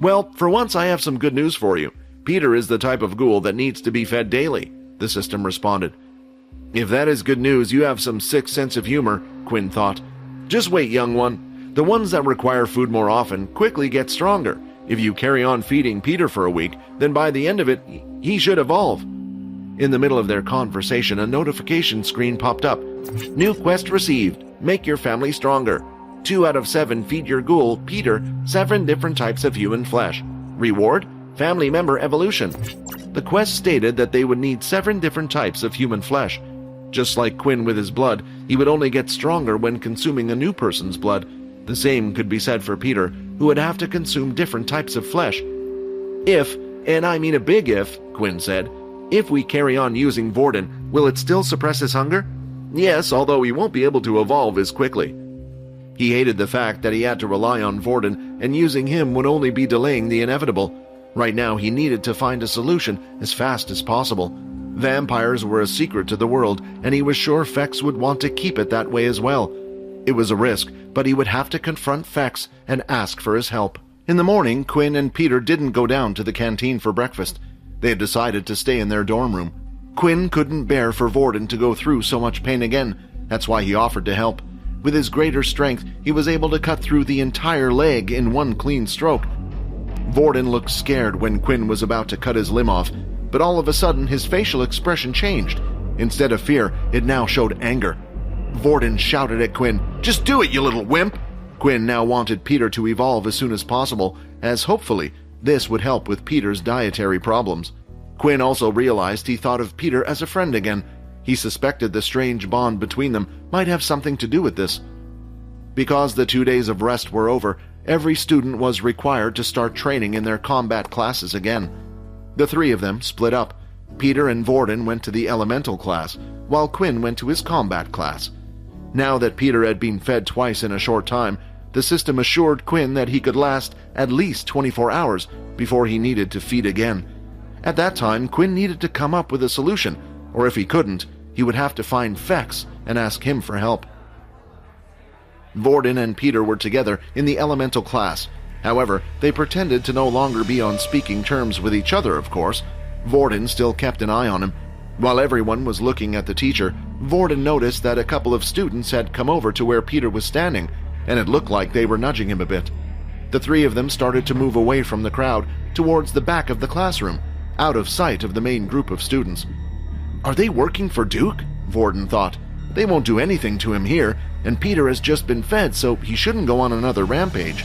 Well, for once I have some good news for you. Peter is the type of ghoul that needs to be fed daily, the system responded. If that is good news, you have some sick sense of humor, Quinn thought. Just wait, young one. The ones that require food more often quickly get stronger. If you carry on feeding Peter for a week, then by the end of it, he should evolve. In the middle of their conversation, a notification screen popped up. New quest received. Make your family stronger. 2 out of 7 feed your ghoul, Peter, 7 different types of human flesh. Reward? Family member evolution. The quest stated that they would need 7 different types of human flesh. Just like Quinn with his blood, he would only get stronger when consuming a new person's blood. The same could be said for Peter, who would have to consume different types of flesh. If, and I mean a big if, Quinn said, if we carry on using Vorden, will it still suppress his hunger? Yes, although he won't be able to evolve as quickly. He hated the fact that he had to rely on Vorden, and using him would only be delaying the inevitable. Right now he needed to find a solution as fast as possible. Vampires were a secret to the world, and he was sure Fex would want to keep it that way as well. It was a risk, but he would have to confront Fex and ask for his help. In the morning, Quinn and Peter didn't go down to the canteen for breakfast. They had decided to stay in their dorm room. Quinn couldn't bear for Vorden to go through so much pain again. That's why he offered to help. With his greater strength, he was able to cut through the entire leg in one clean stroke. Vorden looked scared when Quinn was about to cut his limb off, but all of a sudden his facial expression changed. Instead of fear, it now showed anger. Vorden shouted at Quinn, "Just do it, you little wimp!" Quinn now wanted Peter to evolve as soon as possible, as hopefully this would help with Peter's dietary problems. Quinn also realized he thought of Peter as a friend again. He suspected the strange bond between them might have something to do with this. Because the 2 days of rest were over, every student was required to start training in their combat classes again. The 3 of them split up. Peter and Vorden went to the elemental class, while Quinn went to his combat class. Now that Peter had been fed twice in a short time, the system assured Quinn that he could last at least 24 hours before he needed to feed again. At that time, Quinn needed to come up with a solution, or if he couldn't, he would have to find Fex and ask him for help. Vorden and Peter were together in the elemental class. However, they pretended to no longer be on speaking terms with each other, of course. Vorden still kept an eye on him. While everyone was looking at the teacher, Vorden noticed that a couple of students had come over to where Peter was standing, and it looked like they were nudging him a bit. The 3 of them started to move away from the crowd towards the back of the classroom, out of sight of the main group of students. Are they working for Duke? Vorden thought. They won't do anything to him here, and Peter has just been fed, so he shouldn't go on another rampage.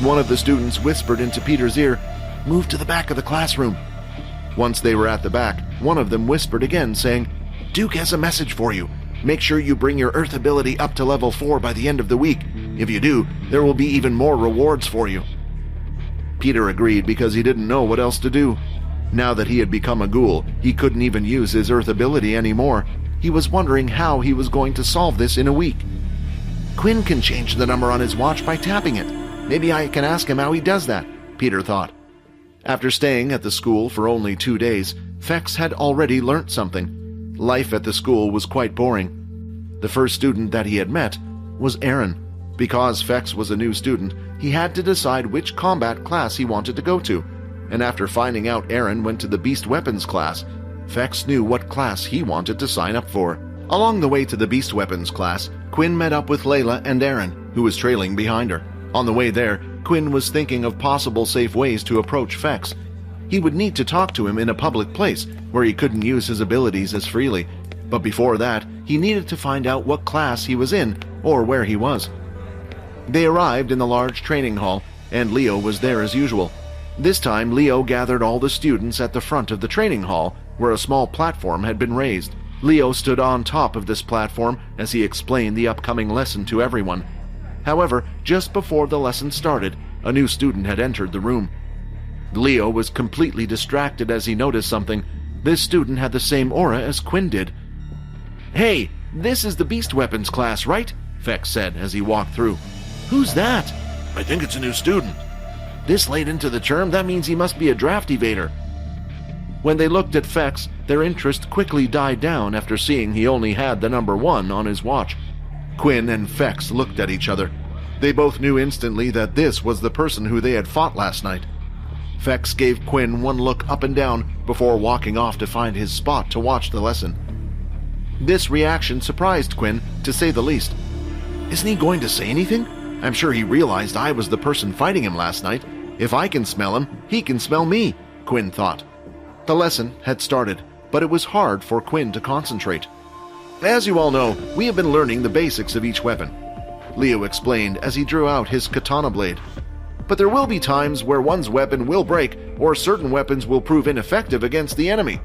One of the students whispered into Peter's ear, "Move to the back of the classroom." Once they were at the back, one of them whispered again, saying, "Duke has a message for you. Make sure you bring your Earth ability up to level 4 by the end of the week. If you do, there will be even more rewards for you." Peter agreed because he didn't know what else to do. Now that he had become a ghoul, he couldn't even use his Earth ability anymore. He was wondering how he was going to solve this in a week. Quinn can change the number on his watch by tapping it. Maybe I can ask him how he does that, Peter thought. After staying at the school for only 2 days, Fex had already learnt something. Life at the school was quite boring. The first student that he had met was Aaron. Because Fex was a new student, he had to decide which combat class he wanted to go to. And after finding out Aaron went to the Beast Weapons class, Fex knew what class he wanted to sign up for. Along the way to the Beast Weapons class, Quinn met up with Layla and Aaron, who was trailing behind her. On the way there, Quinn was thinking of possible safe ways to approach Fex. He would need to talk to him in a public place where he couldn't use his abilities as freely. But before that, he needed to find out what class he was in or where he was. They arrived in the large training hall, and Leo was there as usual. This time, Leo gathered all the students at the front of the training hall, where a small platform had been raised. Leo stood on top of this platform as he explained the upcoming lesson to everyone. However, just before the lesson started, a new student had entered the room. Leo was completely distracted as he noticed something. This student had the same aura as Quinn did. "Hey, this is the Beast Weapons class, right?" Fex said as he walked through. "Who's that?" "I think it's a new student." "This late into the term, that means he must be a draft evader." When they looked at Fex, their interest quickly died down after seeing he only had the number 1 on his watch. Quinn and Fex looked at each other. They both knew instantly that this was the person who they had fought last night. Fex gave Quinn one look up and down before walking off to find his spot to watch the lesson. This reaction surprised Quinn, to say the least. Isn't he going to say anything? I'm sure he realized I was the person fighting him last night. If I can smell him, he can smell me, Quinn thought. The lesson had started, but it was hard for Quinn to concentrate. As you all know, we have been learning the basics of each weapon, Leo explained as he drew out his katana blade. But there will be times where one's weapon will break, or certain weapons will prove ineffective against the enemy.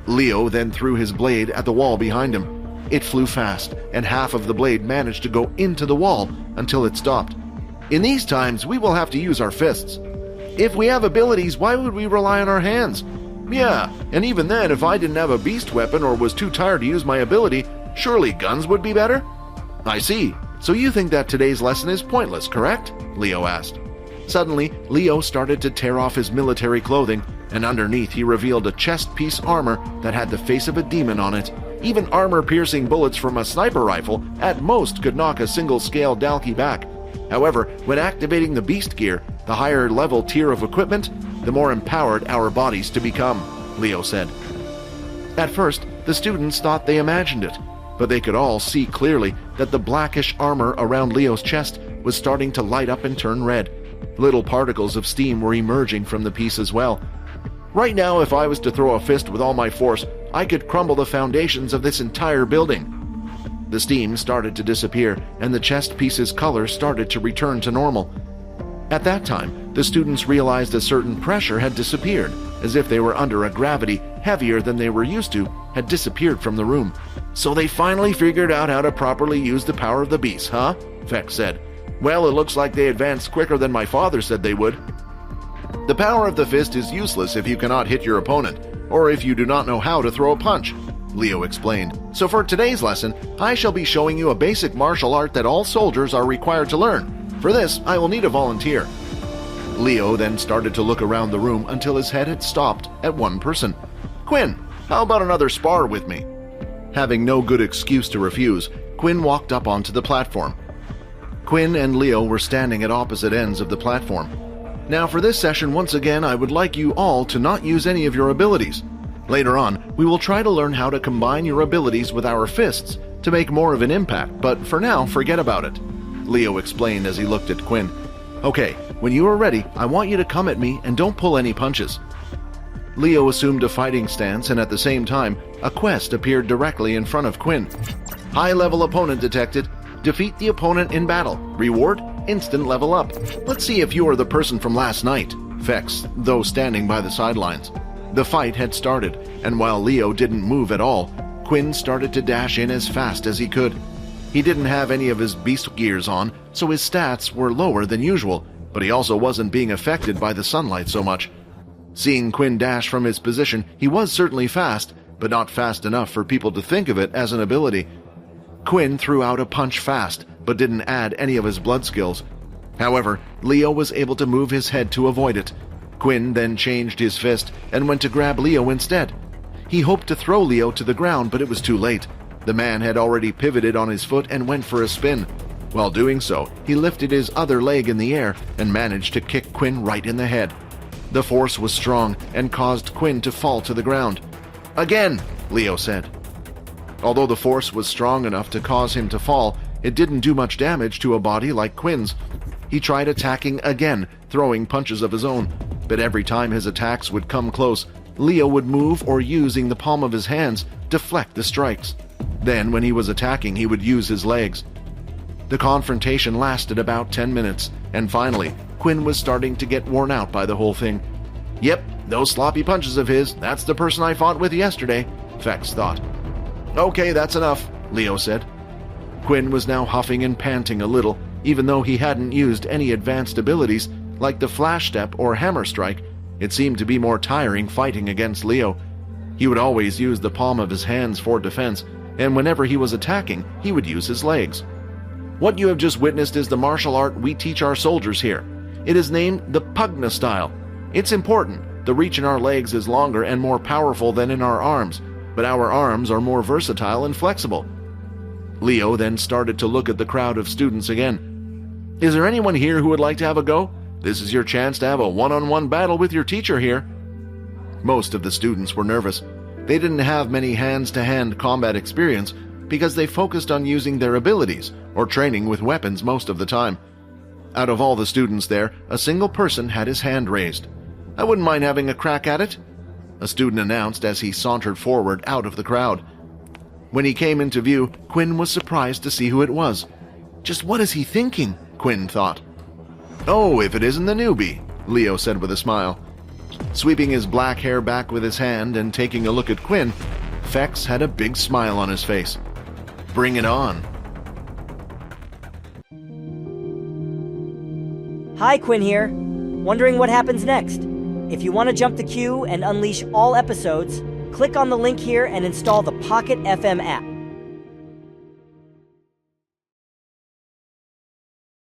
Leo then threw his blade at the wall behind him. It flew fast, and half of the blade managed to go into the wall until it stopped. In these times, we will have to use our fists. If we have abilities, why would we rely on our hands? Yeah, and even then, if I didn't have a beast weapon or was too tired to use my ability, surely guns would be better? I see. So you think that today's lesson is pointless, correct? Leo asked. Suddenly, Leo started to tear off his military clothing, and underneath he revealed a chest-piece armor that had the face of a demon on it. Even armor-piercing bullets from a sniper rifle at most could knock a single-scale Dalki back. However, when activating the beast gear, the higher level tier of equipment, the more empowered our bodies to become, Leo said. At first, the students thought they imagined it, but they could all see clearly that the blackish armor around Leo's chest was starting to light up and turn red. Little particles of steam were emerging from the piece as well. Right now, if I was to throw a fist with all my force, I could crumble the foundations of this entire building. The steam started to disappear, and the chest piece's color started to return to normal. At that time, the students realized a certain pressure had disappeared, as if they were under a gravity heavier than they were used to had disappeared from the room. So they finally figured out how to properly use the power of the beast, huh? Fex said. Well, it looks like they advanced quicker than my father said they would. The power of the fist is useless if you cannot hit your opponent, or if you do not know how to throw a punch, Leo explained. So for today's lesson, I shall be showing you a basic martial art that all soldiers are required to learn. For this, I will need a volunteer. Leo then started to look around the room until his head had stopped at one person. Quinn, how about another spar with me? Having no good excuse to refuse, Quinn walked up onto the platform. Quinn and Leo were standing at opposite ends of the platform. Now for this session, once again, I would like you all to not use any of your abilities. Later on, we will try to learn how to combine your abilities with our fists to make more of an impact, but for now, forget about it, Leo explained as he looked at Quinn. Okay, when you are ready, I want you to come at me and don't pull any punches. Leo assumed a fighting stance, and at the same time, a quest appeared directly in front of Quinn. High-level opponent detected. Defeat the opponent in battle. Reward, instant level up. Let's see if you are the person from last night, Fex, though standing by the sidelines. The fight had started, and while Leo didn't move at all, Quinn started to dash in as fast as he could. He didn't have any of his beast gears on, so his stats were lower than usual, but he also wasn't being affected by the sunlight so much. Seeing Quinn dash from his position, he was certainly fast, but not fast enough for people to think of it as an ability. Quinn threw out a punch fast, but didn't add any of his blood skills. However, Leo was able to move his head to avoid it. Quinn then changed his fist and went to grab Leo instead. He hoped to throw Leo to the ground, but it was too late. The man had already pivoted on his foot and went for a spin. While doing so, he lifted his other leg in the air and managed to kick Quinn right in the head. The force was strong and caused Quinn to fall to the ground. Again, Leo said. Although the force was strong enough to cause him to fall, it didn't do much damage to a body like Quinn's. He tried attacking again, throwing punches of his own, but every time his attacks would come close, Leo would move or, using the palm of his hands, deflect the strikes. Then, when he was attacking, he would use his legs. The confrontation lasted about 10 minutes, and finally, Quinn was starting to get worn out by the whole thing. Yep, those sloppy punches of his, that's the person I fought with yesterday, Fex thought. Okay, that's enough, Leo said. Quinn was now huffing and panting a little, even though he hadn't used any advanced abilities like the flash step or hammer strike. It seemed to be more tiring fighting against Leo. He would always use the palm of his hands for defense, and whenever he was attacking, he would use his legs. What you have just witnessed is the martial art we teach our soldiers here. It is named the Pugna style. It's important. The reach in our legs is longer and more powerful than in our arms, but our arms are more versatile and flexible. Leo then started to look at the crowd of students again. Is there anyone here who would like to have a go? This is your chance to have a one-on-one battle with your teacher here." Most of the students were nervous. They didn't have many hands-to-hand combat experience because they focused on using their abilities or training with weapons most of the time. Out of all the students there, a single person had his hand raised. "I wouldn't mind having a crack at it," a student announced as he sauntered forward out of the crowd. When he came into view, Quinn was surprised to see who it was. "Just what is he thinking?" Quinn thought. "Oh, if it isn't the newbie," Leo said with a smile. Sweeping his black hair back with his hand and taking a look at Quinn, Fex had a big smile on his face. "Bring it on." Hi, Quinn here. Wondering what happens next? If you want to jump the queue and unleash all episodes, click on the link here and install the Pocket FM app.